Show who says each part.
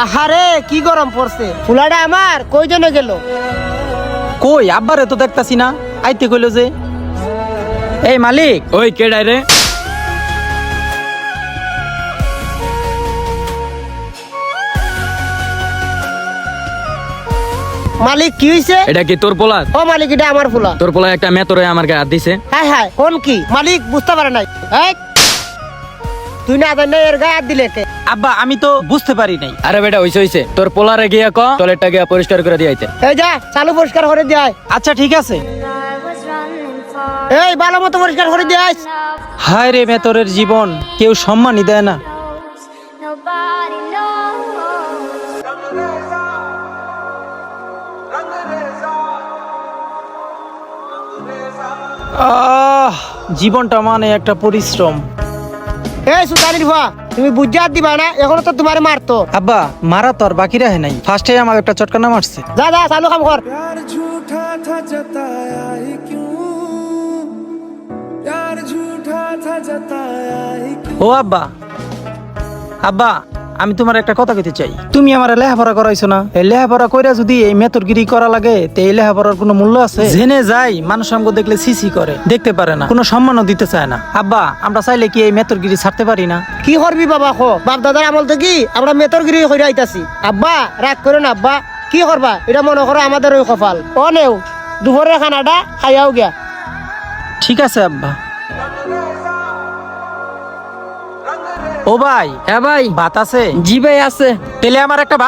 Speaker 1: আহারে কি গরম পড়ছে, ফুলাটা আমার কই জন্য গেল?
Speaker 2: কই আব্বারে তো দেখতাছি না, আইতে কইলো যে। এই মালিক।
Speaker 3: ওই কেডাই রে?
Speaker 1: মালিক কি হইছে?
Speaker 3: এটা কি তোর পোলা?
Speaker 1: ও মালিক, এটা আমার ফুলা।
Speaker 3: তোর পোলা একটা মেতরে আমার গায়ে হাত দিছে।
Speaker 1: হ্যাঁ হ্যাঁ, কোন কি মালিক বুঝতে পারে নাই? এই, তুই না জানি এর গায়ে হাত দিলে কে?
Speaker 2: আব্বা আমি তো বুঝতে পারি নাই।
Speaker 3: আরে বেটা হইছে তোর পোলারে গিয়া ক টয়লেটটা গিয়া পরিষ্কার করে দিয়ে আইতে।
Speaker 1: এই যা, চালু পরিষ্কার করে দিয়ে।
Speaker 2: আচ্ছা ঠিক আছে।
Speaker 1: এই ভালো মতো পরিষ্কার করে দিয়ে।
Speaker 2: হায় রে মেতরের জীবন, কেউ সম্মানই দেয় না।
Speaker 4: Nobody knows.
Speaker 2: জীবনটা মানে একটা পরিশ্রম।
Speaker 1: এই সুতানির ভা, তুমি বুঝা দিবা না, এখনো তো তোমারে মারতো।
Speaker 2: আব্বা মারা তো আর বাকি রাখে নাই, ফার্স্টে আমার একটা চটকানা মারছে।
Speaker 1: যা যা, চালু কাম কর।
Speaker 5: प्यार झूठा था जताया ही क्यों, प्यार झूठा था जताया ही क्यों।
Speaker 2: ও আব্বা, আব্বা আমি তোমার একটা কথা কইতে চাই। তুমি আমার লেখাপড়া করাইছো না, এই লেখাপড়া কইরা যদি এই মেতরগিরি করা লাগে, তে এই লেখাপড়ার কোনো মূল্য আছে? জেনে যাই মানুষ আমাকে দেখলে সিসি করে, দেখতে পারে না, কোনো সম্মানও দিতে চায় না। আব্বা আমরা চাইলে কি এই মেতরগিরি ছাড়তে পারি না?
Speaker 1: কি করবি বাবা, খো বাপ দাদার আমল থেকে আমরা মেতরগিরি হয়ে আইতাছি। আব্বা রাগ করো না, আব্বা কি করবা, এটা মনে করো আমাদের ওই কপাল। ও নেও দুপুরের খানাটা খাইয়াও গিয়া।
Speaker 2: ঠিক আছে আব্বা। ও ভাই,
Speaker 3: হ্যাঁ ভাই।
Speaker 2: ভাত আছে?
Speaker 3: জি ভাই আছে।
Speaker 2: তেলে আমার একটা ভাত।